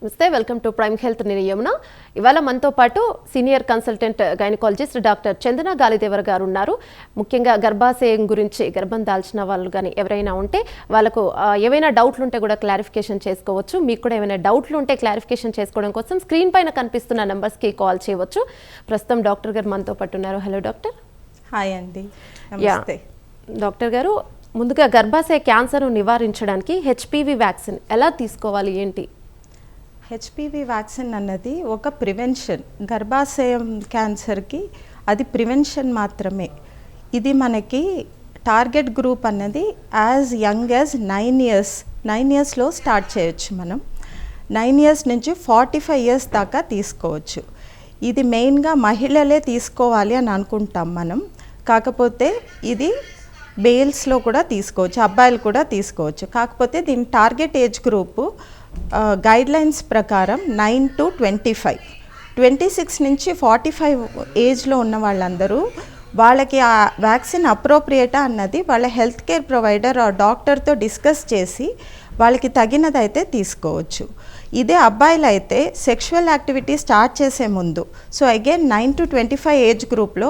నమస్తే, welcome to prime health. నేను యమున. ఇవాళ మనతో పాటు సీనియర్ కన్సల్టెంట్ గైనకాలజిస్ట్ డాక్టర్ చందన గాలిదేవర్ గారు ఉన్నారు. ముఖ్యంగా గర్భాశయం గురించి, గర్భం దాల్చిన వాళ్ళు కానీ ఎవరైనా ఉంటే వాళ్ళకు ఏవైనా డౌట్లు ఉంటే కూడా క్లారిఫికేషన్ చేసుకోవచ్చు. మీకు కూడా ఏమైనా డౌట్లు ఉంటే క్లారిఫికేషన్ చేసుకోవడం కోసం స్క్రీన్ పైన కనిపిస్తున్న నెంబర్స్కి కాల్ చేయవచ్చు. ప్రస్తుతం డాక్టర్ గారు మనతో పాటు ఉన్నారు. Hello doctor. హాయ్ అండి, నమస్తే. డాక్టర్ గారు, ముందుగా గర్భాశయ క్యాన్సర్ను నివారించడానికి హెచ్పివి వ్యాక్సిన్ ఎలా తీసుకోవాలి, ఏంటి? హెచ్పివి వ్యాక్సిన్ అన్నది ఒక ప్రివెన్షన్. గర్భాశయం క్యాన్సర్కి అది ప్రివెన్షన్ మాత్రమే. ఇది మనకి టార్గెట్ గ్రూప్ అన్నది యాజ్ యంగ్ యాజ్ 9 ఇయర్స్లో స్టార్ట్ చేయొచ్చు. మనం 9 ఇయర్స్ నుంచి 45 ఇయర్స్ దాకా తీసుకోవచ్చు. ఇది మెయిన్గా మహిళలే తీసుకోవాలి అని అనుకుంటాం మనం. కాకపోతే ఇది మేల్స్లో కూడా తీసుకోవచ్చు, అబ్బాయిలు కూడా తీసుకోవచ్చు. కాకపోతే దీని టార్గెట్ ఏజ్ గ్రూపు గైడ్లైన్స్ ప్రకారం 9 to 25. 26 నుంచి 45 ఏజ్లో ఉన్న వాళ్ళందరూ వాళ్ళకి ఆ వ్యాక్సిన్ అప్రోప్రియేటా అన్నది వాళ్ళ హెల్త్ కేర్ ప్రొవైడర్ ఆ డాక్టర్తో డిస్కస్ చేసి వాళ్ళకి తగినదైతే తీసుకోవచ్చు. ఇదే అబ్బాయిలు అయితే సెక్షువల్ యాక్టివిటీ స్టార్ట్ చేసే ముందు, సో అగైన్ 9 to 25 ఏజ్ గ్రూప్లో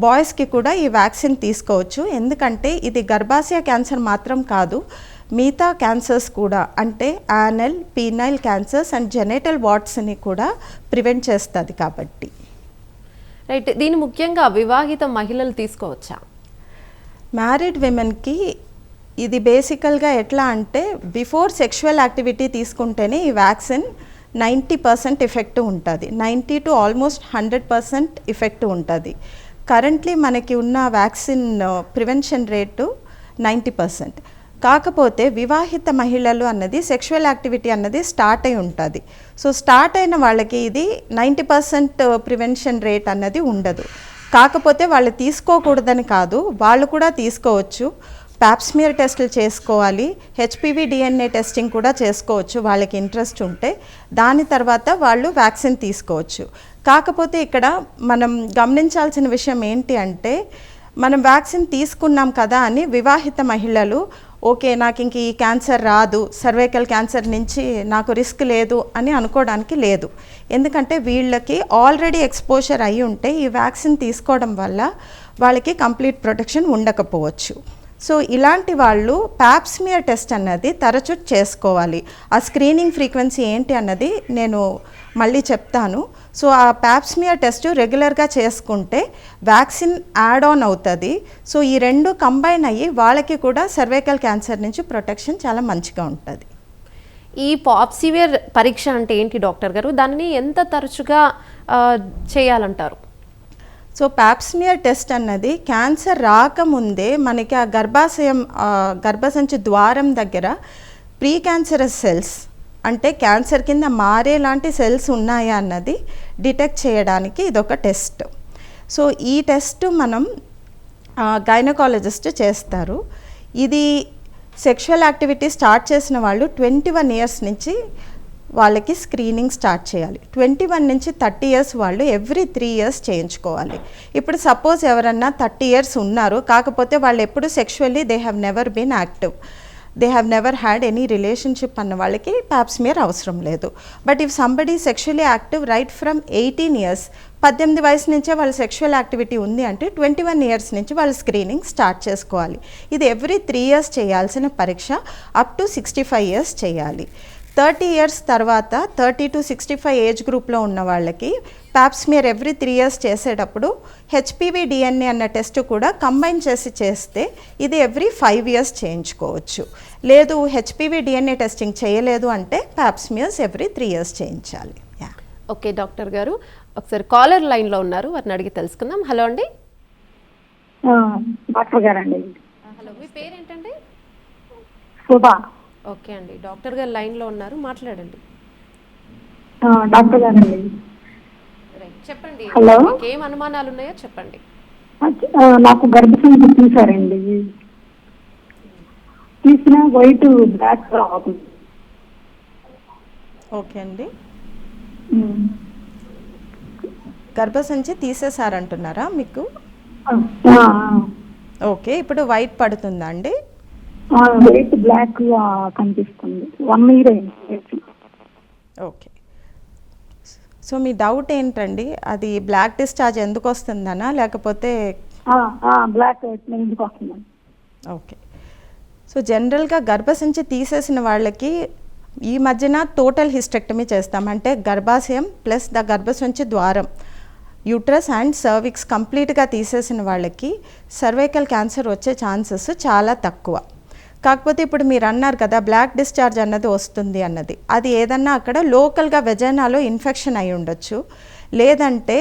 బాయ్స్కి కూడా ఈ వ్యాక్సిన్ తీసుకోవచ్చు. ఎందుకంటే ఇది గర్భాశయ క్యాన్సర్ మాత్రం కాదు, మిగతా క్యాన్సర్స్ కూడా, అంటే anal, penile cancers and genital వార్ట్స్ని కూడా ప్రివెంట్ చేస్తుంది కాబట్టి. రైట్. దీన్ని ముఖ్యంగా వివాహిత మహిళలు తీసుకోవచ్చా? మ్యారీడ్ విమెన్కి ఇది బేసికల్గా ఎట్లా అంటే బిఫోర్ సెక్షువల్ యాక్టివిటీ తీసుకుంటేనే ఈ వ్యాక్సిన్ 90% ఎఫెక్టివ్ ఉంటుంది. 90 to ఆల్మోస్ట్ 100% ఎఫెక్టివ్ ఉంటుంది. కరెంట్లీ మనకి ఉన్న వ్యాక్సిన్ ప్రివెన్షన్ రేటు 90%. కాకపోతే వివాహిత మహిళలు అన్నది సెక్షువల్ యాక్టివిటీ అన్నది స్టార్ట్ అయి ఉంటుంది. సో స్టార్ట్ అయిన వాళ్ళకి ఇది 90% ప్రివెన్షన్ రేట్ అన్నది ఉండదు. కాకపోతే వాళ్ళు తీసుకోకూడదని కాదు, వాళ్ళు కూడా తీసుకోవచ్చు. ప్యాప్స్మియర్ టెస్టులు చేసుకోవాలి, హెచ్పివి డిఎన్ఏ టెస్టింగ్ కూడా చేసుకోవచ్చు వాళ్ళకి ఇంట్రెస్ట్ ఉంటే. దాని తర్వాత వాళ్ళు వ్యాక్సిన్ తీసుకోవచ్చు. కాకపోతే ఇక్కడ మనం గమనించాల్సిన విషయం ఏంటి అంటే, మనం వ్యాక్సిన్ తీసుకున్నాం కదా అని వివాహిత మహిళలు ఓకే నాకు ఇంక ఈ క్యాన్సర్ రాదు, సర్వైకల్ క్యాన్సర్ నుంచి నాకు రిస్క్ లేదు అని అనుకోవడానికి లేదు. ఎందుకంటే వీళ్ళకి ఆల్రెడీ ఎక్స్పోజర్ అయి ఉంటే ఈ వ్యాక్సిన్ తీసుకోవడం వల్ల వాళ్ళకి కంప్లీట్ ప్రొటెక్షన్ ఉండకపోవచ్చు. సో ఇలాంటి వాళ్ళు ప్యాప్స్మియర్ టెస్ట్ అన్నది తరచూ చేసుకోవాలి. ఆ స్క్రీనింగ్ ఫ్రీక్వెన్సీ ఏంటి అన్నది నేను మళ్ళీ చెప్తాను. సో ఆ ప్యాప్స్మియర్ టెస్ట్ రెగ్యులర్గా చేసుకుంటే వ్యాక్సిన్ యాడ్ ఆన్ అవుతుంది. సో ఈ రెండు కంబైన్ అయ్యి వాళ్ళకి కూడా సర్వైకల్ క్యాన్సర్ నుంచి ప్రొటెక్షన్ చాలా మంచిగా ఉంటుంది. ఈ పాప్స్మియర్ పరీక్ష అంటే ఏంటి డాక్టర్ గారు? దానిని ఎంత తరచుగా చేయాలంటారు? సో ప్యాప్స్మియర్ టెస్ట్ అన్నది క్యాన్సర్ రాకముందే మనకి ఆ గర్భసంచి ద్వారం దగ్గర ప్రీ క్యాన్సరస్ సెల్స్, అంటే క్యాన్సర్ కింద మారేలాంటి సెల్స్ ఉన్నాయా అన్నది డిటెక్ట్ చేయడానికి ఇదొక టెస్ట్. సో ఈ టెస్ట్ మనం గైనకాలజిస్ట్ చేస్తారు. ఇది సెక్షువల్ యాక్టివిటీ స్టార్ట్ చేసిన వాళ్ళు 21 ఇయర్స్ నుంచి వాళ్ళకి స్క్రీనింగ్ స్టార్ట్ చేయాలి. 21 నుంచి 30 ఇయర్స్ వాళ్ళు ఎవ్రీ 3 ఇయర్స్ చేయించుకోవాలి. ఇప్పుడు సపోజ్ ఎవరన్నా 30 ఇయర్స్ ఉన్నారు, కాకపోతే వాళ్ళు ఎప్పుడు sexually they have never been active, they have never had any relationship అన్న వాళ్ళకి ప్యాప్స్మియర్ అవసరం లేదు. But if somebody sexually active right from 18 years, 18 వయసు నుంచే వాళ్ళ సెక్షువల్ యాక్టివిటీ ఉంది అంటే 21 ఇయర్స్ నుంచి వాళ్ళు స్క్రీనింగ్ స్టార్ట్ చేసుకోవాలి. ఇది ఎవ్రీ 3 ఇయర్స్ చేయాల్సిన పరీక్ష. అప్ టు 65 ఇయర్స్ చేయాలి. 30 ఇయర్స్ తర్వాత 30 to 65 ఏజ్ గ్రూప్లో ఉన్న వాళ్ళకి ప్యాప్స్మియర్ ఎవ్రీ 3 ఇయర్స్ చేసేటప్పుడు హెచ్పివి డిఎన్ఏ అన్న టెస్ట్ కూడా కంబైన్ చేసి చేస్తే ఇది ఎవ్రీ 5 ఇయర్స్ చేయించుకోవచ్చు. లేదు హెచ్పివి డిఎన్ఏ టెస్టింగ్ చేయలేదు అంటే ప్యాప్స్మియర్స్ ఎవ్రీ 3 ఇయర్స్ చేయించాలి. ఓకే డాక్టర్ గారు, ఒకసారి కాలర్ లైన్లో ఉన్నారు, వారిని అడిగి తెలుసుకుందాం. హలో అండి. డాక్టర్ గారండి. హలో, మీ పేరేంటండి? శోభా. ఓకే అండి, డాక్టర్ గారు లైన్లో ఉన్నారు, మాట్లాడండి. డాక్టర్ గారండి. రైట్, చెప్పండి. హలో. మీకు ఏం అనుమానాలు ఉన్నాయో చెప్పండి. నాకు గర్భసంచి తీసారండి, తీసిన వైట్ బ్లాక్ అవుతుంది. ఓకే అండి, గర్భసంచి తీసేసారంటున్నారా మీకు? ఓకే, ఇప్పుడు వైట్ పడుతుందా అండి? వైట్ బ్లాక్ కనిపిస్తుంది. 1 ఇయర్ అయింది. ఓకే, సో మీ డౌట్ ఏంటండి, అది బ్లాక్ డిశ్చార్జ్ ఎందుకు వస్తుందనా లేకపోతే? బ్లాక్ ఎందుకు వస్తుందండి? ఓకే. సో జనరల్గా గర్భసంచి తీసేసిన వాళ్ళకి ఈ మధ్యన టోటల్ హిస్టెక్టమీ చేస్తాం. అంటే గర్భాశయం ప్లస్ ద గర్భసంచి ద్వారం, యూట్రస్ అండ్ సర్విక్స్ కంప్లీట్గా తీసేసిన వాళ్ళకి సర్వైకల్ క్యాన్సర్ వచ్చే ఛాన్సెస్ చాలా తక్కువ. కాకపోతే ఇప్పుడు మీరు అన్నారు కదా బ్లాక్ డిశ్చార్జ్ అన్నది వస్తుంది అన్నది, అది ఏదన్నా అక్కడ లోకల్గా వెజైనాలో ఇన్ఫెక్షన్ అయి ఉండొచ్చు, లేదంటే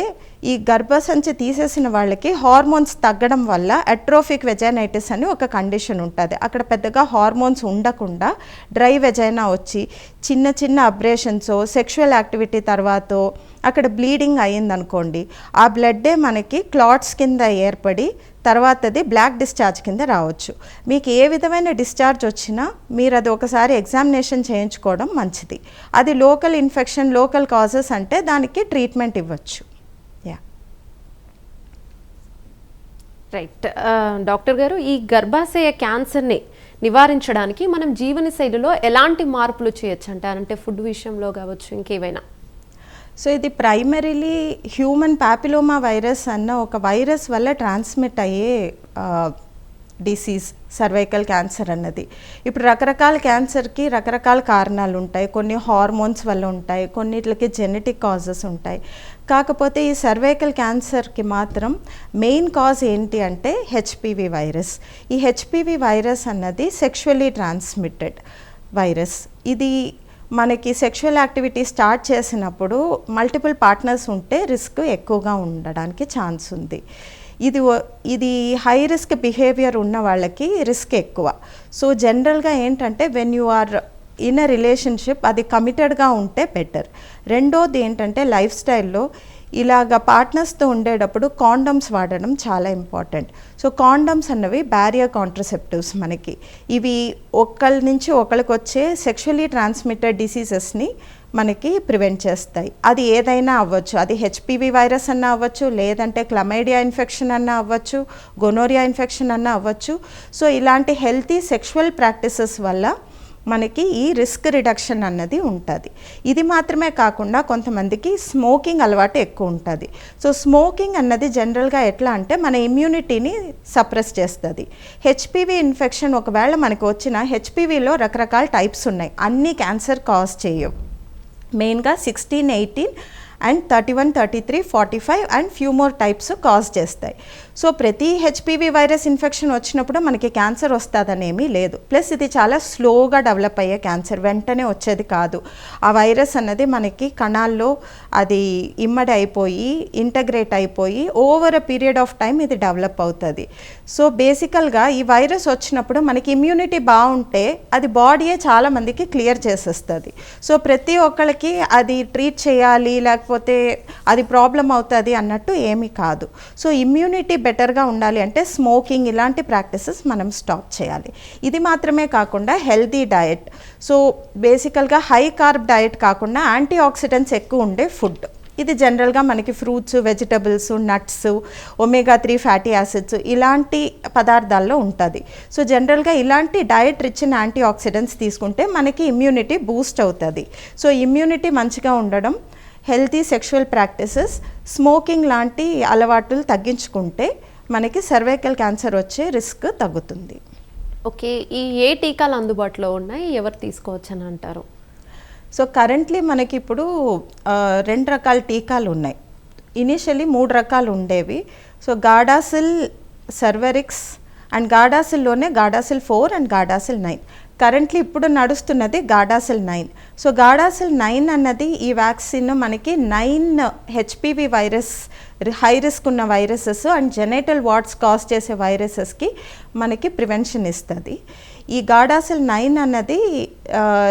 ఈ గర్భసంచి తీసేసిన వాళ్ళకి హార్మోన్స్ తగ్గడం వల్ల అట్రోఫిక్ వెజైనైటిస్ అని ఒక కండిషన్ ఉంటుంది. అక్కడ పెద్దగా హార్మోన్స్ ఉండకుండా డ్రై వెజైనా వచ్చి చిన్న చిన్న అబ్రేషన్స్, సెక్షువల్ యాక్టివిటీ తర్వాత అక్కడ బ్లీడింగ్ అయ్యిందనుకోండి, ఆ బ్లడ్డే మనకి క్లాట్స్ కింద ఏర్పడి తర్వాతది బ్లాక్ డిశ్చార్జ్ కింద రావచ్చు. మీకు ఏ విధమైన డిశ్చార్జ్ వచ్చినా మీరు అది ఒకసారి ఎగ్జామినేషన్ చేయించుకోవడం మంచిది. అది లోకల్ ఇన్ఫెక్షన్, లోకల్ కాజెస్ అంటే దానికి ట్రీట్మెంట్ ఇవ్వచ్చు. రైట్. డాక్టర్ గారు, ఈ గర్భాశయ క్యాన్సర్ని నివారించడానికి మనం జీవనశైలిలో ఎలాంటి మార్పులు చేయొచ్చు అంటారంటే ఫుడ్ విషయంలో కావచ్చు, ఇంకేమైనా? సో ఇది ప్రైమరీలీ హ్యూమన్ ప్యాపిలోమా వైరస్ అన్న ఒక వైరస్ వల్ల ట్రాన్స్మిట్ అయ్యే డిసీజ్ సర్వైకల్ క్యాన్సర్ అన్నది. ఇప్పుడు రకరకాల క్యాన్సర్కి రకరకాల కారణాలు ఉంటాయి. కొన్ని హార్మోన్స్ వల్ల ఉంటాయి, కొన్నిటికి జెనెటిక్ కాజెస్ ఉంటాయి. కాకపోతే ఈ సర్వైకల్ క్యాన్సర్కి మాత్రం మెయిన్ కాజ్ ఏంటి అంటే హెచ్పివి వైరస్. ఈ హెచ్పివి వైరస్ అన్నది సెక్షువల్లీ ట్రాన్స్మిటెడ్ వైరస్. ఇది మనకి సెక్షువల్ యాక్టివిటీ స్టార్ట్ చేసినప్పుడు మల్టిపుల్ పార్ట్నర్స్ ఉంటే రిస్క్ ఎక్కువగా ఉండడానికి ఛాన్స్ ఉంది. ఇది హై రిస్క్ బిహేవియర్ ఉన్న వాళ్ళకి రిస్క్ ఎక్కువ. సో జనరల్గా ఏంటంటే when you are in a relationship అది కమిటెడ్గా ఉంటే బెటర్. రెండోది ఏంటంటే లైఫ్ స్టైల్లో ఇలాగ పార్ట్నర్స్తో ఉండేటప్పుడు కాండమ్స్ వాడడం చాలా ఇంపార్టెంట్. సో కాండమ్స్ అన్నవి బ్యారియర్ కాంట్రసెప్టివ్స్. మనకి ఇవి ఒకళ్ళ నుంచి ఒకరికి వచ్చే సెక్షువల్లీ ట్రాన్స్మిటెడ్ డిసీజెస్ని మనకి ప్రివెంట్ చేస్తాయి. అది ఏదైనా అవ్వచ్చు, అది హెచ్పివి వైరస్ అన్నా అవ్వచ్చు, లేదంటే క్లమైడియా ఇన్ఫెక్షన్ అన్నా అవ్వచ్చు, గొనోరియా ఇన్ఫెక్షన్ అన్నా అవ్వచ్చు. సో ఇలాంటి హెల్తీ సెక్షువల్ ప్రాక్టీసెస్ వల్ల మనకి ఈ రిస్క్ రిడక్షన్ అన్నది ఉంటుంది. ఇది మాత్రమే కాకుండా కొంతమందికి స్మోకింగ్ అలవాటు ఎక్కువ ఉంటుంది. సో స్మోకింగ్ అన్నది జనరల్గా ఎట్లా అంటే మన ఇమ్యూనిటీని సప్రెస్ చేస్తుంది. హెచ్పివి ఇన్ఫెక్షన్ ఒకవేళ మనకు వచ్చిన, హెచ్పివిలో రకరకాల టైప్స్ ఉన్నాయి, అన్ని క్యాన్సర్ కాజ్ చేయవు. మెయిన్గా 16, 18 and 31, 33, 45 and few more types cause చేస్తాయి. సో ప్రతి హెచ్పివి వైరస్ ఇన్ఫెక్షన్ వచ్చినప్పుడు మనకి క్యాన్సర్ వస్తుందనేమీ లేదు. ప్లస్ ఇది చాలా స్లోగా డెవలప్ అయ్యే క్యాన్సర్, వెంటనే వచ్చేది కాదు. ఆ వైరస్ అన్నది మనకి కణాల్లో అది ఇమ్మడి అయిపోయి ఇంటగ్రేట్ అయిపోయి over a period of time ఇది డెవలప్ అవుతుంది. సో బేసికల్గా ఈ వైరస్ వచ్చినప్పుడు మనకి ఇమ్యూనిటీ బాగుంటే అది బాడీయే చాలా మందికి క్లియర్ చేసేస్తుంది. సో ప్రతి ఒక్కరికి అది ట్రీట్ చేయాలి లేకపోతే అది ప్రాబ్లం అవుతుంది అన్నట్టు ఏమీ కాదు. సో ఇమ్యూనిటీ బెటర్గా ఉండాలి అంటే స్మోకింగ్ ఇలాంటి ప్రాక్టీసెస్ మనం స్టాప్ చేయాలి. ఇది మాత్రమే కాకుండా హెల్తీ డయట్. సో బేసికల్గా హై కార్బ్ డయట్ కాకుండా యాంటీ ఆక్సిడెంట్స్ ఎక్కువ ఉండే ఫుడ్. ఇది జనరల్గా మనకి fruits, vegetables, nuts, omega 3 fatty acids ఇలాంటి పదార్థాల్లో ఉంటుంది. సో జనరల్గా ఇలాంటి diet rich in antioxidants తీసుకుంటే మనకి ఇమ్యూనిటీ బూస్ట్ అవుతుంది. సో ఇమ్యూనిటీ మంచిగా ఉండడం, హెల్తీ సెక్షువల్ ప్రాక్టీసెస్, స్మోకింగ్ లాంటి అలవాట్లు తగ్గించుకుంటే మనకి సర్వైకల్ క్యాన్సర్ వచ్చే రిస్క్ తగ్గుతుంది. ఓకే. ఈ ఏ టీకాలు అందుబాటులో ఉన్నాయి, ఎవరు తీసుకోవచ్చు అని అంటారు? సో కరెంట్లీ మనకి ఇప్పుడు 2 రకాల టీకాలు ఉన్నాయి. ఇనిషియలీ 3 రకాలు ఉండేవి. సో గాడాసిల్, సర్వెరిక్స్ అండ్ గాడాసిల్లోనే గాడాసిల్ 4 అండ్ గాడాసిల్ 9. కరెంట్లీ ఇప్పుడు నడుస్తున్నది గాడాసిల్ 9. సో గాడాసిల్ 9 అన్నది ఈ వ్యాక్సిన్ మనకి 9 హెచ్పివి వైరస్, హై రిస్క్ ఉన్న viruses and genital warts cause చేసే వైరసెస్కి మనకి ప్రివెన్షన్ ఇస్తుంది. ఈ గాడాసిల్ 9 అన్నది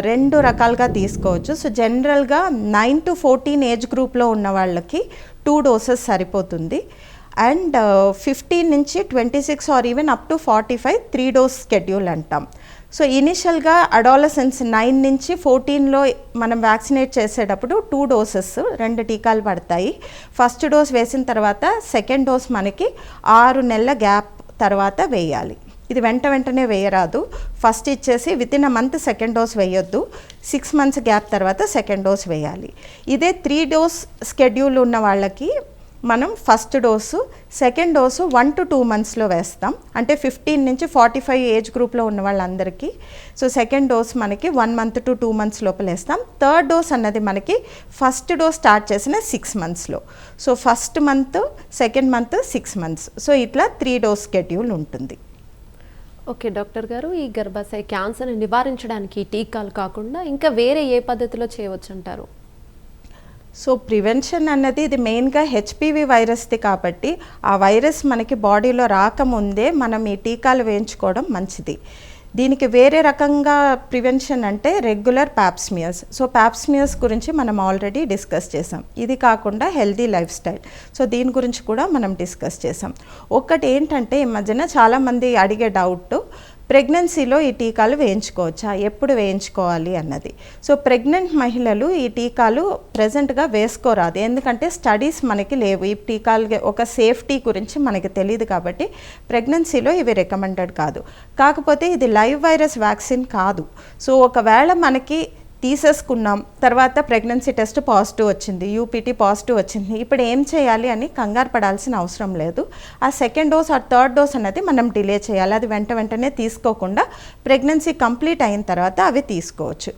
2 రకాలుగా తీసుకోవచ్చు. సో జనరల్గా 9 to 14 ఏజ్ గ్రూప్లో ఉన్న వాళ్ళకి 2 డోసెస్ సరిపోతుంది. అండ్ 15 నుంచి 26 or even up to 45 3 dose schedule అంటాం. సో ఇనిషియల్గా అడాలసెన్స్ 9 నుంచి 14లో మనం వ్యాక్సినేట్ చేసేటప్పుడు 2 డోసెస్ 2 టీకాలు పడతాయి. ఫస్ట్ డోస్ వేసిన తర్వాత సెకండ్ డోస్ మనకి 6 నెలల గ్యాప్ తర్వాత వేయాలి. ఇది వెంటనే వేయరాదు. ఫస్ట్ ఇచ్చేసి within a month second dose వేయొద్దు. 6 months గ్యాప్ తర్వాత సెకండ్ డోస్ వేయాలి. ఇదే 3 dose స్కెడ్యూల్ ఉన్న వాళ్ళకి మనం first dose second dose 1 to 2 monthsలో వేస్తాం. అంటే 15 నుంచి 45 ఏజ్ గ్రూప్లో ఉన్న వాళ్ళందరికీ. సో సెకండ్ డోస్ మనకి 1 month to 2 months లోపల వేస్తాం. థర్డ్ డోస్ అన్నది మనకి ఫస్ట్ డోస్ స్టార్ట్ చేసిన 6 monthsలో. So first month, second month, 6 months. So ఇట్లా 3 dose స్కెడ్యూల్ ఉంటుంది. ఓకే డాక్టర్ గారు, ఈ గర్భాశయ క్యాన్సర్ని నివారించడానికి టీకాలు కాకుండా ఇంకా వేరే ఏ పద్ధతిలో చేయవచ్చు అంటారు? సో ప్రివెన్షన్ అన్నది ఇది మెయిన్గా హెచ్పివి వైరస్ది కాబట్టి ఆ వైరస్ మనకి బాడీలో రాకముందే మనం ఈ టీకాలు వేయించుకోవడం మంచిది. దీనికి వేరే రకంగా ప్రివెన్షన్ అంటే రెగ్యులర్ ప్యాప్స్మియర్స్. సో ప్యాప్స్మియర్స్ గురించి మనం ఆల్రెడీ డిస్కస్ చేసాం. ఇది కాకుండా హెల్దీ లైఫ్ స్టైల్, సో దీని గురించి కూడా మనం డిస్కస్ చేసాం. ఒకటి ఏంటంటే ఈ మధ్యన చాలామంది అడిగే డౌట్, ప్రెగ్నెన్సీలో ఈ టీకాలు వేయించుకోవచ్చా, ఎప్పుడు వేయించుకోవాలి అన్నది. సో ప్రెగ్నెంట్ మహిళలు ఈ టీకాలు ప్రెజెంట్గా వేసుకోరాదు, ఎందుకంటే స్టడీస్ మనకి లేవు. ఈ టీకాలు ఒక సేఫ్టీ గురించి మనకి తెలియదు కాబట్టి ప్రెగ్నెన్సీలో ఇవి రికమెండెడ్ కాదు. కాకపోతే ఇది లైవ్ వైరస్ వ్యాక్సిన్ కాదు. సో ఒకవేళ మనకి తీసేసుకున్నాం, తర్వాత ప్రెగ్నెన్సీ టెస్ట్ పాజిటివ్ వచ్చింది, యూపీటీ పాజిటివ్ వచ్చింది, ఇప్పుడు ఏం చేయాలి అని కంగారు పడాల్సిన అవసరం లేదు. ఆ సెకండ్ డోస్ ఆ థర్డ్ డోస్ అనేది మనం డిలే చేయాలి. అది వెంటనే తీసుకోకుండా ప్రెగ్నెన్సీ కంప్లీట్ అయిన తర్వాత అవి తీసుకోవచ్చు.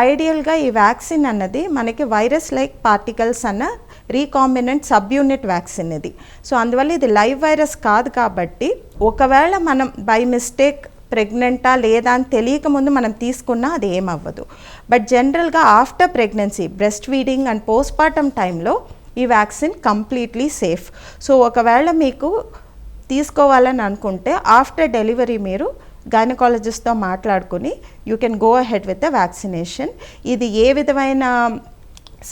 ఐడియల్గా ఈ వ్యాక్సిన్ అన్నది మనకి వైరస్ లైక్ పార్టికల్స్ అన్న రీకాంబినెంట్ సబ్ యూనిట్ వ్యాక్సిన్ ఇది. సో అందువల్ల ఇది లైవ్ వైరస్ కాదు కాబట్టి ఒకవేళ మనం బై మిస్టేక్ ప్రెగ్నెంటా లేదా అని తెలియక ముందు మనం తీసుకున్నా అది ఏమవ్వదు. బట్ జనరల్గా after pregnancy, breast feeding and postpartum టైంలో ఈ వ్యాక్సిన్ కంప్లీట్లీ సేఫ్. సో ఒకవేళ మీకు తీసుకోవాలని అనుకుంటే ఆఫ్టర్ డెలివరీ మీరు గైనకాలజిస్ట్తో మాట్లాడుకుని you can go ahead with the vaccination. ఇది ఏ విధమైన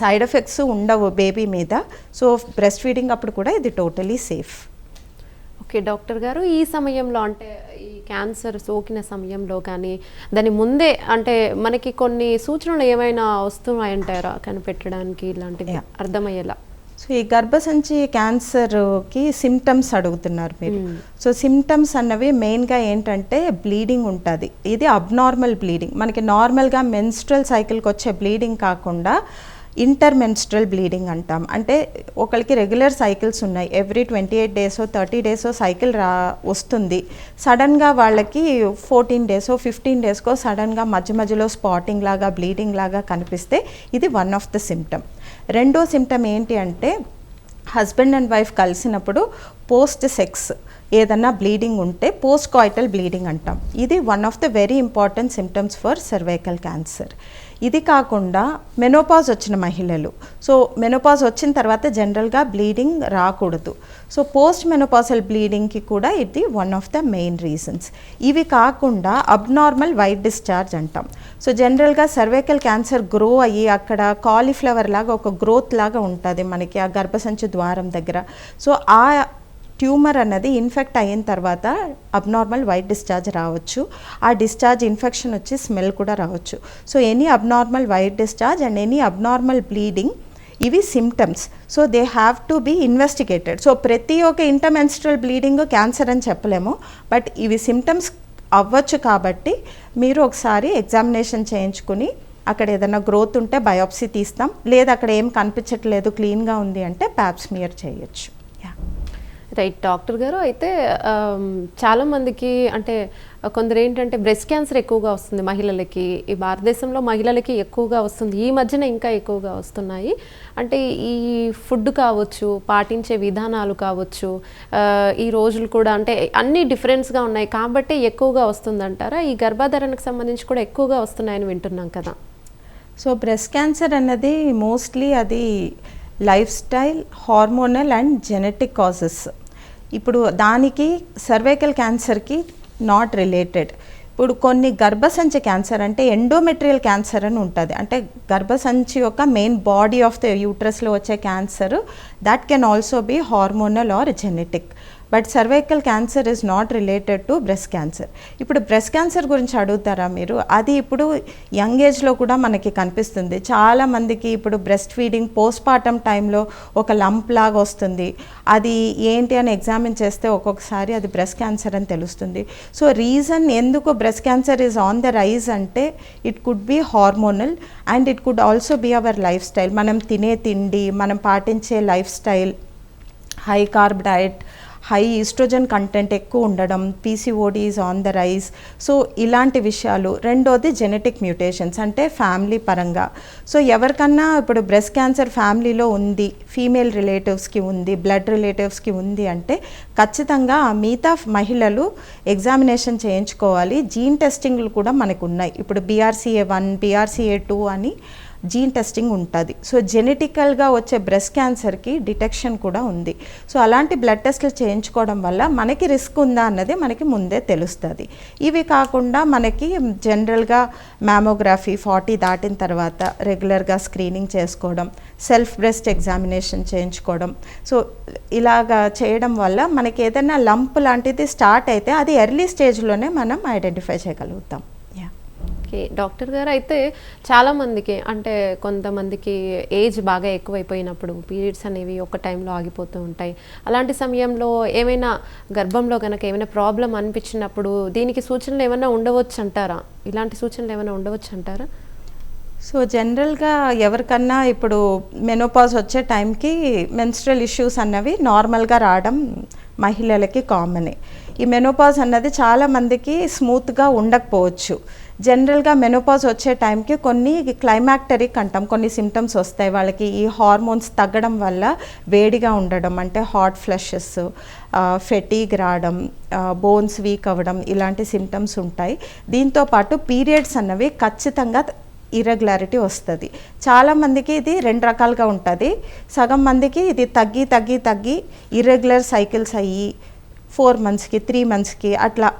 సైడ్ ఎఫెక్ట్స్ ఉండవు బేబీ మీద. సో బ్రెస్ట్ ఫీడింగ్ అప్పుడు కూడా ఇది టోటలీ సేఫ్. ఓకే డాక్టర్ గారు, ఈ సమయంలో అంటే ఈ క్యాన్సర్ సోకిన సమయంలో కానీ దాని ముందే అంటే మనకి కొన్ని సూచనలు ఏమైనా వస్తున్నాయంటారా కనిపెట్టడానికి, ఇలాంటివి అర్థమయ్యేలా? సో ఈ గర్భసంచి క్యాన్సర్కి సిమ్టమ్స్ అడుగుతున్నారు మీరు. సో సిమ్టమ్స్ అన్నవి మెయిన్గా ఏంటంటే బ్లీడింగ్ ఉంటుంది. ఇది అబ్నార్మల్ బ్లీడింగ్, మనకి నార్మల్గా మెన్స్ట్రల్ సైకిల్కి వచ్చే బ్లీడింగ్ కాకుండా ఇంటర్మెన్స్ట్రల్ బ్లీడింగ్ అంటాం. అంటే ఒకరికి రెగ్యులర్ సైకిల్స్ ఉన్నాయి, ఎవ్రీ 28 days 30 days సైకిల్ వస్తుంది. సడన్గా వాళ్ళకి 14 days 15 days సడన్గా మధ్యలో స్పాటింగ్ లాగా బ్లీడింగ్ లాగా కనిపిస్తే ఇది వన్ ఆఫ్ ద సిమ్టమ్. రెండో సిమ్టమ్ ఏంటి అంటే హస్బెండ్ అండ్ వైఫ్ కలిసినప్పుడు పోస్ట్ సెక్స్ ఏదన్నా బ్లీడింగ్ ఉంటే పోస్ట్ కాయిటల్ బ్లీడింగ్ అంటాం. ఇది one of the very important symptoms for cervical cancer. ఇది కాకుండా మెనోపాజ్ వచ్చిన మహిళలు, సో మెనోపాజ్ వచ్చిన తర్వాత జనరల్గా బ్లీడింగ్ రాకూడదు. సో పోస్ట్ మెనోపాజల్ బ్లీడింగ్కి కూడా ఇది one of the main reasons. ఇవి కాకుండా అబ్నార్మల్ వైట్ డిశ్చార్జ్ అంటాం. సో జనరల్గా సర్వైకల్ క్యాన్సర్ గ్రో అయ్యి అక్కడ కాలీఫ్లవర్ లాగా ఒక గ్రోత్ లాగా ఉంటుంది మనకి ఆ గర్భసంచి ద్వారం దగ్గర. సో ఆ ట్యూమర్ అన్నది ఇన్ఫెక్ట్ అయిన తర్వాత అబ్నార్మల్ వైట్ డిశ్చార్జ్ రావచ్చు. ఆ డిశ్చార్జ్ ఇన్ఫెక్షన్ వచ్చి స్మెల్ కూడా రావచ్చు. So any abnormal white discharge and any abnormal bleeding ఇవి symptoms. So they have to be investigated. So ప్రతి ఒక్క ఇంటర్మెన్స్ట్రల్ బ్లీడింగ్ క్యాన్సర్ అని చెప్పలేము, బట్ ఇవి సిమ్టమ్స్ అవ్వచ్చు కాబట్టి మీరు ఒకసారి ఎగ్జామినేషన్ చేయించుకుని అక్కడ ఏదైనా గ్రోత్ ఉంటే బయాప్సీ తీస్తాం, లేదా అక్కడ ఏం కనిపించట్లేదు క్లీన్గా ఉంది అంటే ప్యాప్స్మియర్ చేయొచ్చు. రైట్ డాక్టర్ గారు, అయితే చాలామందికి అంటే కొందరు ఏంటంటే బ్రెస్ట్ క్యాన్సర్ ఎక్కువగా వస్తుంది మహిళలకి. ఈ భారతదేశంలో మహిళలకి ఎక్కువగా వస్తుంది, ఈ మధ్యన ఇంకా ఎక్కువగా వస్తున్నాయి. అంటే ఈ ఫుడ్ కావచ్చు, పాటించే విధానాలు కావచ్చు, ఈ రోజులు కూడా అంటే అన్నీ డిఫరెన్స్గా ఉన్నాయి కాబట్టి ఎక్కువగా వస్తుందంటారా? ఈ గర్భధారణకు సంబంధించి కూడా ఎక్కువగా వస్తున్నాయని వింటున్నాం కదా. సో బ్రెస్ట్ క్యాన్సర్ అన్నది మోస్ట్లీ అది life style, hormonal and genetic causes. ఇప్పుడు దానికి సర్వైకల్ క్యాన్సర్కి నాట్ రిలేటెడ్. ఇప్పుడు కొన్ని గర్భసంచి క్యాన్సర్ అంటే ఎండోమెట్రియల్ క్యాన్సర్ అని ఉంటుంది, అంటే గర్భసంచి యొక్క మెయిన్ బాడీ ఆఫ్ ద యూట్రస్లో వచ్చే cancer. That can also be hormonal or genetic. But cervical cancer is not related to breast cancer. ఇప్పుడు బ్రెస్ట్ క్యాన్సర్ గురించి అడుగుతారా మీరు? అది ఇప్పుడు యంగ్ ఏజ్లో కూడా మనకి కనిపిస్తుంది. చాలామందికి ఇప్పుడు బ్రెస్ట్ ఫీడింగ్ పోస్ట్పార్టమ్ టైంలో ఒక లంప్ లాగా వస్తుంది. అది ఏంటి అని ఎగ్జామిన్ చేస్తే ఒక్కొక్కసారి అది బ్రెస్ట్ క్యాన్సర్ అని తెలుస్తుంది. సో రీజన్ ఎందుకు breast cancer is on the rise అంటే it could be hormonal and it could also be our lifestyle. మనం తినే తిండి, మనం పాటించే lifestyle, high carb diet, high estrogen content ఎక్కువ ఉండడం, PCOD is on the rise. So ఇలాంటి విషయాలు. రెండోది జెనెటిక్ మ్యూటేషన్స్ అంటే ఫ్యామిలీ పరంగా. సో ఎవరికన్నా ఇప్పుడు బ్రెస్ట్ క్యాన్సర్ ఫ్యామిలీలో ఉంది, ఫీమేల్ రిలేటివ్స్కి ఉంది, బ్లడ్ రిలేటివ్స్కి ఉంది అంటే ఖచ్చితంగా ఆ మిగతా మహిళలు ఎగ్జామినేషన్ చేయించుకోవాలి. జీన్ టెస్టింగ్లు కూడా మనకు ఉన్నాయి. ఇప్పుడు BRCA1, BRCA2 అని జీన్ టెస్టింగ్ ఉంటుంది. సో జెనెటికల్గా వచ్చే బ్రెస్ట్ క్యాన్సర్కి డిటెక్షన్ కూడా ఉంది. సో అలాంటి బ్లడ్ టెస్ట్లు చేయించుకోవడం వల్ల మనకి రిస్క్ ఉందా అన్నది మనకి ముందే తెలుస్తుంది. ఇవి కాకుండా మనకి జనరల్గా మ్యామోగ్రఫీ 40 దాటిన తర్వాత రెగ్యులర్గా స్క్రీనింగ్ చేసుకోవడం, సెల్ఫ్ బ్రెస్ట్ ఎగ్జామినేషన్ చేయించుకోవడం. సో ఇలాగా చేయడం వల్ల మనకి ఏదైనా లంప్ లాంటిది స్టార్ట్ అయితే అది ఎర్లీ స్టేజ్లోనే మనం ఐడెంటిఫై చేయగలుగుతాం. డాక్టర్ గారు, అయితే చాలామందికి అంటే కొంతమందికి ఏజ్ బాగా ఎక్కువైపోయినప్పుడు పీరియడ్స్ అనేవి ఒక టైంలో ఆగిపోతూ ఉంటాయి. అలాంటి సమయంలో ఏమైనా గర్భంలో కనుక ఏమైనా ప్రాబ్లం అనిపించినప్పుడు దీనికి సూచనలు ఏమైనా ఉండవచ్చు అంటారా? ఇలాంటి సూచనలు ఏమైనా ఉండవచ్చు అంటారా? సో జనరల్గా ఎవరికన్నా ఇప్పుడు మెనోపాజ్ వచ్చే టైంకి మెన్స్ట్రల్ ఇష్యూస్ అన్నవి నార్మల్గా రావడం మహిళలకి కామనే. ఈ మెనోపాజ్ అన్నది చాలామందికి స్మూత్గా ఉండకపోవచ్చు. జనరల్గా మెనోపాజ్ వచ్చే టైంకి కొన్ని క్లైమాక్టరిక్ అంటాం, కొన్ని సిమ్టమ్స్ వస్తాయి వాళ్ళకి. ఈ హార్మోన్స్ తగ్గడం వల్ల వేడిగా ఉండడం అంటే హాట్ ఫ్లషెస్, ఫెటీగ్ రావడం, బోన్స్ వీక్ అవ్వడం, ఇలాంటి సిమ్టమ్స్ ఉంటాయి. దీంతోపాటు పీరియడ్స్ అన్నవి ఖచ్చితంగా ఇర్రెగ్యులారిటీ వస్తుంది. చాలామందికి ఇది 2 రకాలుగా ఉంటుంది. సగం మందికి ఇది తగ్గి ఇర్రెగ్యులర్ సైకిల్స్ అయ్యి 4 మంత్స్కి 3 మంత్స్కి అట్లా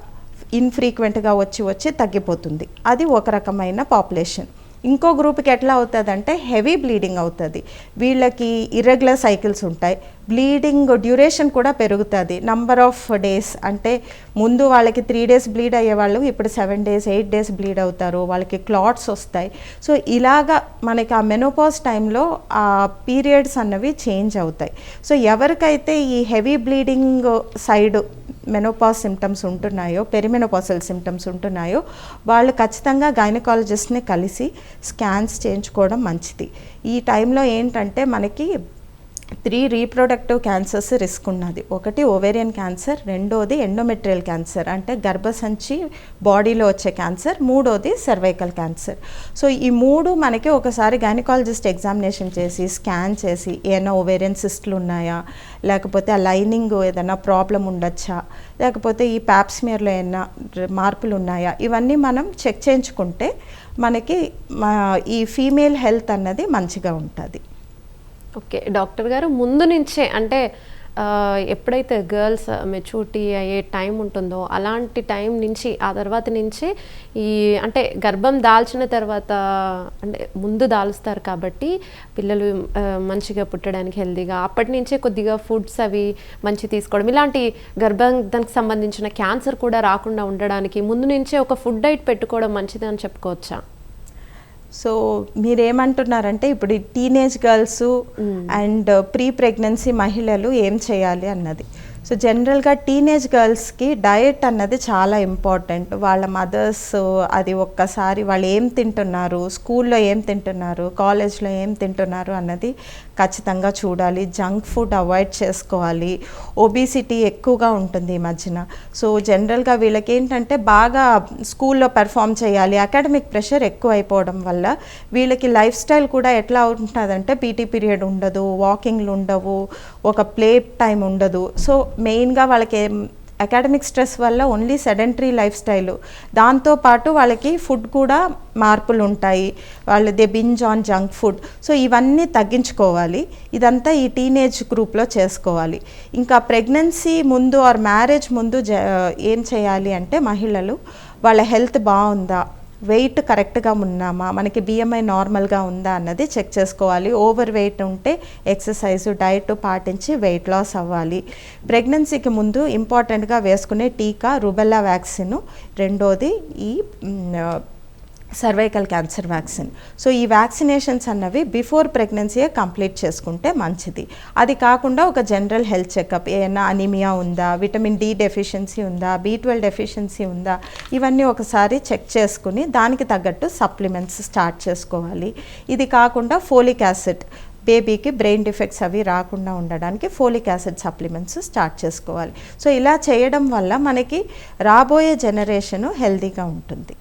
ఇన్ఫ్రీక్వెంట్గా వచ్చి తగ్గిపోతుంది. అది ఒక రకమైన పాపులేషన్. ఇంకో గ్రూప్కి ఎట్లా అవుతుందంటే హెవీ బ్లీడింగ్ అవుతుంది. వీళ్ళకి ఇర్రెగ్యులర్ సైకిల్స్ ఉంటాయి, బ్లీడింగ్ డ్యూరేషన్ కూడా పెరుగుతుంది. నంబర్ ఆఫ్ డేస్ అంటే ముందు వాళ్ళకి 3 days బ్లీడ్ అయ్యేవాళ్ళు ఇప్పుడు 7 days 8 days బ్లీడ్ అవుతారు, వాళ్ళకి క్లాట్స్ వస్తాయి. సో ఇలాగా మనకి ఆ మెనోపాజ్ టైంలో ఆ పీరియడ్స్ అన్నవి చేంజ్ అవుతాయి. సో ఎవరికైతే ఈ heavy bleeding side menopause symptoms ఉంటున్నాయో, పెరిమెనోపాజల్ సిమ్టమ్స్ ఉంటున్నాయో వాళ్ళు ఖచ్చితంగా గైనకాలజిస్ట్ని కలిసి స్కాన్స్ చేయించుకోవడం మంచిది. ఈ టైంలో ఏంటంటే మనకి 3 రీప్రొడక్టివ్ క్యాన్సర్స్ రిస్క్ ఉన్నది. ఒకటి ఓవేరియన్ క్యాన్సర్, రెండోది ఎండోమెట్రియల్ క్యాన్సర్ అంటే గర్భసంచి బాడీలో వచ్చే క్యాన్సర్, మూడోది సర్వైకల్ క్యాన్సర్. సో ఈ 3 మనకి ఒకసారి గైనకాలజిస్ట్ ఎగ్జామినేషన్ చేసి స్కాన్ చేసి ఏమైనా ఓవేరియన్ సిస్ట్లు ఉన్నాయా, లేకపోతే ఆ లైనింగ్ ఏదైనా ప్రాబ్లం ఉండొచ్చా, లేకపోతే ఈ ప్యాప్స్మియర్లో ఏమైనా మార్పులు ఉన్నాయా, ఇవన్నీ మనం చెక్ చేయించుకుంటే మనకి ఈ ఫీమేల్ హెల్త్ అన్నది మంచిగా ఉంటుంది. ఓకే డాక్టర్ గారు, ముందు నుంచే అంటే ఎప్పుడైతే గర్ల్స్ మెచ్యూరిటీ అయ్యే టైం ఉంటుందో అలాంటి టైం నుంచి ఆ తర్వాత నుంచి ఈ అంటే గర్భం దాల్చిన తర్వాత అంటే ముందు దాల్స్తారు కాబట్టి పిల్లలు మంచిగా పుట్టడానికి హెల్తీగా అప్పటి నుంచే కొద్దిగా ఫుడ్స్ అవి మంచి తీసుకోవడం, ఇలాంటి గర్భానికి సంబంధించిన క్యాన్సర్ కూడా రాకుండా ఉండడానికి ముందు నుంచే ఒక ఫుడ్ డైట్ పెట్టుకోవడం మంచిది అని చెప్పుకోవచ్చా? సో మీరేమంటున్నారంటే ఇప్పుడు teenage girls and pre pregnancy మహిళలు ఏం చేయాలి అన్నది. సో జనరల్గా టీనేజ్ గర్ల్స్కి డయట్ అన్నది చాలా ఇంపార్టెంట్. వాళ్ళ మదర్స్ అది ఒక్కసారి వాళ్ళు ఏం తింటున్నారు, స్కూల్లో ఏం తింటున్నారు, కాలేజ్లో ఏం తింటున్నారు అన్నది ఖచ్చితంగా చూడాలి. జంక్ ఫుడ్ అవాయిడ్ చేసుకోవాలి. ఒబిసిటీ ఎక్కువగా ఉంటుంది ఈ మధ్యన. సో జనరల్గా వీళ్ళకి ఏంటంటే బాగా స్కూల్లో పెర్ఫామ్ చేయాలి, అకాడమిక్ ప్రెషర్ ఎక్కువ అయిపోవడం వల్ల వీళ్ళకి లైఫ్ స్టైల్ కూడా ఎట్లా ఉంటుందంటే పీటీ పీరియడ్ ఉండదు, వాకింగ్లు ఉండవు, ఒక ప్లే టైం ఉండదు. సో మెయిన్గా వాళ్ళకి అకాడమిక్ స్ట్రెస్ వల్ల ఓన్లీ సెడెంటరీ లైఫ్ స్టైల్, దాంతోపాటు వాళ్ళకి ఫుడ్ కూడా మార్పులు ఉంటాయి, వాళ్ళు they binge on junk food. So ఇవన్నీ తగ్గించుకోవాలి. ఇదంతా ఈ టీనేజ్ గ్రూప్లో చేసుకోవాలి. ఇంకా ప్రెగ్నెన్సీ ముందు ఆర్ మ్యారేజ్ ముందు ఏం చేయాలి అంటే మహిళలు వాళ్ళ హెల్త్ బాగుందా, వెయిట్ కరెక్ట్గా ఉన్నామా, మనకి బిఎంఐ నార్మల్గా ఉందా అన్నది చెక్ చేసుకోవాలి. ఓవర్ వెయిట్ ఉంటే ఎక్సర్సైజ్ డైట్ పాటించి వెయిట్ లాస్ అవ్వాలి. ప్రెగ్నెన్సీకి ముందు ఇంపార్టెంట్గా వేసుకునే టీకా రుబెల్లా వ్యాక్సిన్, రెండోది ఈ సర్వైకల్ క్యాన్సర్ వ్యాక్సిన్. సో ఈ వ్యాక్సినేషన్స్ అన్నవి బిఫోర్ ప్రెగ్నెన్సీయే కంప్లీట్ చేసుకుంటే మంచిది. అది కాకుండా ఒక జనరల్ హెల్త్ చెకప్, ఏమైనా అనీమియా ఉందా, విటమిన్ డి డెఫిషియన్సీ ఉందా, B12 డెఫిషియన్సీ ఉందా, ఇవన్నీ ఒకసారి చెక్ చేసుకుని దానికి తగ్గట్టు సప్లిమెంట్స్ స్టార్ట్ చేసుకోవాలి. ఇది కాకుండా ఫోలిక్ యాసిడ్, బేబీకి బ్రెయిన్ డిఫెక్ట్స్ అవి రాకుండా ఉండడానికి ఫోలిక్ యాసిడ్ సప్లిమెంట్స్ స్టార్ట్ చేసుకోవాలి. సో ఇలా చేయడం వల్ల మనకి రాబోయే జనరేషను హెల్తీగా ఉంటుంది.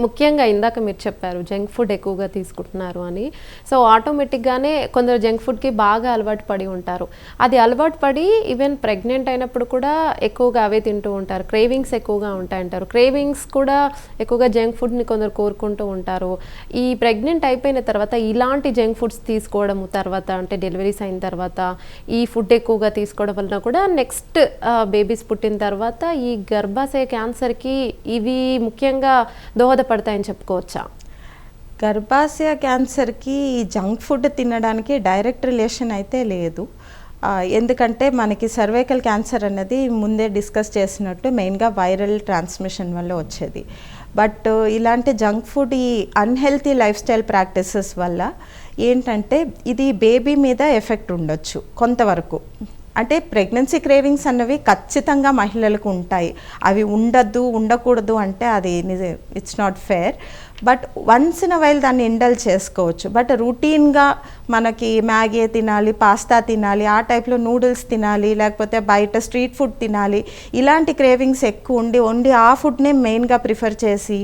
ముఖ్యంగా ఇందాక మీరు చెప్పారు జంక్ ఫుడ్ ఎక్కువగా తీసుకుంటున్నారు అని. సో ఆటోమేటిక్గానే కొందరు జంక్ ఫుడ్కి బాగా అలవాటు పడి ఉంటారు. అది అలవాటు పడి ఈవెన్ ప్రెగ్నెంట్ అయినప్పుడు కూడా ఎక్కువగా అవే తింటూ ఉంటారు. క్రేవింగ్స్ ఎక్కువగా ఉంటాయంటారు. క్రేవింగ్స్ కూడా ఎక్కువగా జంక్ ఫుడ్ని కొందరు కోరుకుంటూ ఉంటారు. ఈ ప్రెగ్నెంట్ అయిపోయిన తర్వాత ఇలాంటి జంక్ ఫుడ్స్ తీసుకోవడం తర్వాత, అంటే డెలివరీస్ అయిన తర్వాత ఈ ఫుడ్ ఎక్కువగా తీసుకోవడం వలన కూడా నెక్స్ట్ బేబీస్ పుట్టిన తర్వాత ఈ గర్భాశయ క్యాన్సర్కి ఇవి ముఖ్యంగా దోహదపడతాయని చెప్పుకోవచ్చా? గర్భాశయ క్యాన్సర్కి జంక్ ఫుడ్ తినడానికి డైరెక్ట్ రిలేషన్ అయితే లేదు. ఎందుకంటే మనకి సర్వైకల్ క్యాన్సర్ అన్నది ముందే డిస్కస్ చేసినట్టు మెయిన్గా వైరల్ ట్రాన్స్మిషన్ వల్ల వచ్చేది. బట్ ఇలాంటి జంక్ ఫుడ్, ఈ అన్హెల్తీ లైఫ్ స్టైల్ ప్రాక్టీసెస్ వల్ల ఏంటంటే ఇది బేబీ మీద ఎఫెక్ట్ ఉండొచ్చు కొంతవరకు. అంటే ప్రెగ్నెన్సీ క్రేవింగ్స్ అన్నవి ఖచ్చితంగా మహిళలకు ఉంటాయి. అవి ఉండకూడదు అంటే అది it's not fair. But once in a while దాన్ని ఇండల్జ్ చేసుకోవచ్చు. బట్ రొటీన్గా మనకి మ్యాగీ తినాలి, పాస్తా తినాలి, ఆ టైప్లో నూడిల్స్ తినాలి, లేకపోతే బయట స్ట్రీట్ ఫుడ్ తినాలి, ఇలాంటి క్రేవింగ్స్ ఎక్కువ ఉండి ఆ ఫుడ్నే మెయిన్గా ప్రిఫర్ చేసి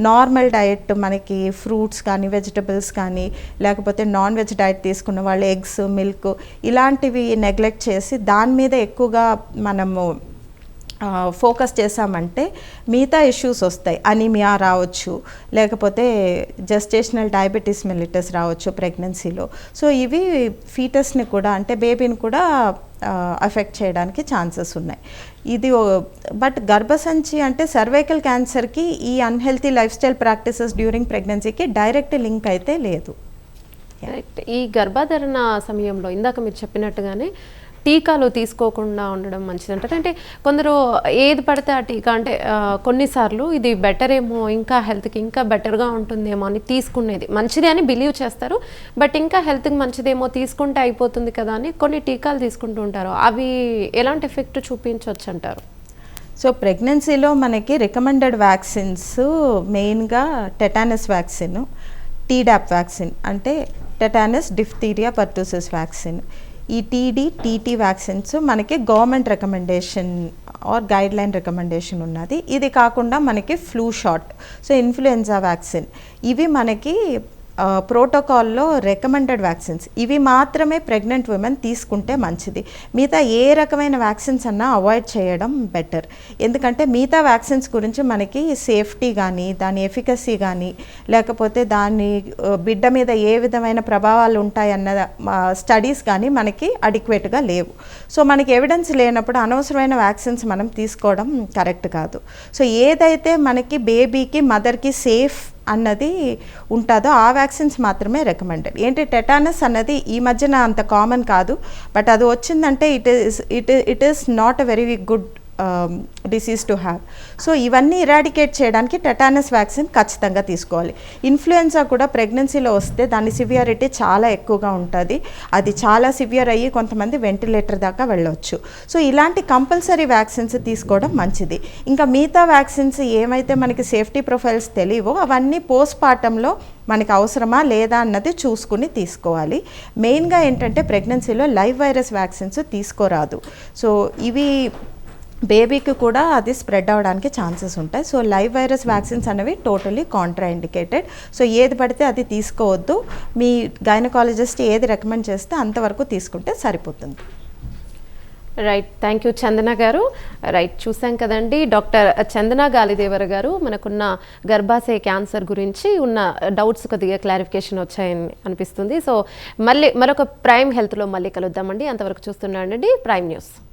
నార్మల్ డయట్, మనకి ఫ్రూట్స్ కానీ వెజిటబుల్స్ కానీ లేకపోతే నాన్ వెజ్ డయట్ తీసుకున్న వాళ్ళు ఎగ్స్, మిల్క్ ఇలాంటివి నెగ్లెక్ట్ చేసి దాని మీద ఎక్కువగా మనము ఫోకస్ చేసామంటే మిగతా ఇష్యూస్ వస్తాయి. అనీమియా రావచ్చు, లేకపోతే జెస్టేషనల్ డయాబెటీస్ మెలిటస్ రావచ్చు ప్రెగ్నెన్సీలో. సో ఇవి ఫీటస్ని కూడా, అంటే బేబీని కూడా అఫెక్ట్ చేయడానికి ఛాన్సెస్ ఉన్నాయి. ఇది బట్ గర్భసంచి అంటే సర్వైకల్ క్యాన్సర్కి ఈ unhealthy lifestyle practices during ప్రెగ్నెన్సీకి డైరెక్ట్ లింక్ అయితే లేదు. ఈ గర్భధారణ సమయంలో ఇందాక మీరు చెప్పినట్టుగానే టీకాలు తీసుకోకుండా ఉండడం మంచిది అంటారు. అంటే కొందరు ఏది పడితే ఆ టీకా, అంటే కొన్నిసార్లు ఇది బెటర్ ఏమో, ఇంకా హెల్త్కి ఇంకా బెటర్గా ఉంటుందేమో అని తీసుకునేది మంచిది అని బిలీవ్ చేస్తారు. బట్ ఇంకా హెల్త్కి మంచిదేమో తీసుకుంటే అయిపోతుంది కదా అని కొన్ని టీకాలు తీసుకుంటూ ఉంటారు. అవి ఎలాంటి ఎఫెక్ట్ చూపించవచ్చు అంటారు? సో ప్రెగ్నెన్సీలో మనకి రికమెండెడ్ వ్యాక్సిన్స్ మెయిన్గా టెటానస్ వ్యాక్సిన్, టీడాప్ వ్యాక్సిన్ అంటే టెటానస్ డిఫ్తీరియా పర్టూసిస్ వ్యాక్సిన్. ఈ టీటీ వ్యాక్సిన్స్ మనకి government recommendation or guideline recommendation ఉన్నది. ఇది కాకుండా మనకి flu shot, so influenza vaccine, ఇవి మనకి ప్రోటోకాల్లో రికమెండెడ్ వ్యాక్సిన్స్. ఇవి మాత్రమే ప్రెగ్నెంట్ ఉమెన్ తీసుకుంటే మంచిది. మిగతా ఏ రకమైన వ్యాక్సిన్స్ అన్నా అవాయిడ్ చేయడం బెటర్. ఎందుకంటే మిగతా వ్యాక్సిన్స్ గురించి మనకి సేఫ్టీ కానీ, దాని ఎఫికసీ కానీ, లేకపోతే దాని బిడ్డ మీద ఏ విధమైన ప్రభావాలు ఉంటాయన్న స్టడీస్ కానీ మనకి అడిక్వేట్గా లేవు. సో మనకి ఎవిడెన్స్ లేనప్పుడు అనవసరమైన వ్యాక్సిన్స్ మనం తీసుకోవడం కరెక్ట్ కాదు. సో ఏదైతే మనకి బేబీకి, మదర్కి సేఫ్ అన్నది ఉంటుందో ఆ వ్యాక్సిన్స్ మాత్రమే రికమెండెడ్. ఏంటి టెటానస్ అన్నది ఈ మధ్యన అంత కామన్ కాదు, బట్ అది వచ్చిందంటే it is not a very good disease to have. So ఇవన్నీ ఇరాడికేట్ చేయడానికి టెటానస్ వ్యాక్సిన్ ఖచ్చితంగా తీసుకోవాలి. ఇన్ఫ్లుయెన్జా కూడా ప్రెగ్నెన్సీలో వస్తే దాని సివియారిటీ చాలా ఎక్కువగా ఉంటుంది. అది చాలా సివియర్ అయ్యి కొంతమంది వెంటిలేటర్ దాకా వెళ్ళవచ్చు. సో ఇలాంటి కంపల్సరీ వ్యాక్సిన్స్ తీసుకోవడం మంచిది. ఇంకా మిగతా వ్యాక్సిన్స్ ఏమైతే మనకి సేఫ్టీ ప్రొఫైల్స్ తెలియవో అవన్నీ పోస్ట్ పార్టంలో మనకి అవసరమా లేదా అన్నది చూసుకుని తీసుకోవాలి. మెయిన్గా ఏంటంటే ప్రెగ్నెన్సీలో లైవ్ వైరస్ వ్యాక్సిన్స్ తీసుకోరాదు. సో ఇవి బేబీకి కూడా అది స్ప్రెడ్ అవ్వడానికి ఛాన్సెస్ ఉంటాయి. సో లైవ్ వైరస్ వ్యాక్సిన్స్ అనేవి టోటలీ కాంట్రా ఇండికేటెడ్. సో ఏది పడితే అది తీసుకోవద్దు. మీ గైనకాలజిస్ట్ ఏది రికమెండ్ చేస్తే అంతవరకు తీసుకుంటే సరిపోతుంది. రైట్, థ్యాంక్ యూ చందన గారు. రైట్, చూసాం కదండి, డాక్టర్ చందన గాలిదేవర గారు మనకున్న గర్భాశయ క్యాన్సర్ గురించి ఉన్న డౌట్స్ కొద్దిగా క్లారిఫికేషన్ వచ్చాయని అనిపిస్తుంది. సో మళ్ళీ మరొక ప్రైమ్ హెల్త్లో మళ్ళీ కలుద్దామండి. అంతవరకు చూస్తున్నాండి ప్రైమ్ న్యూస్.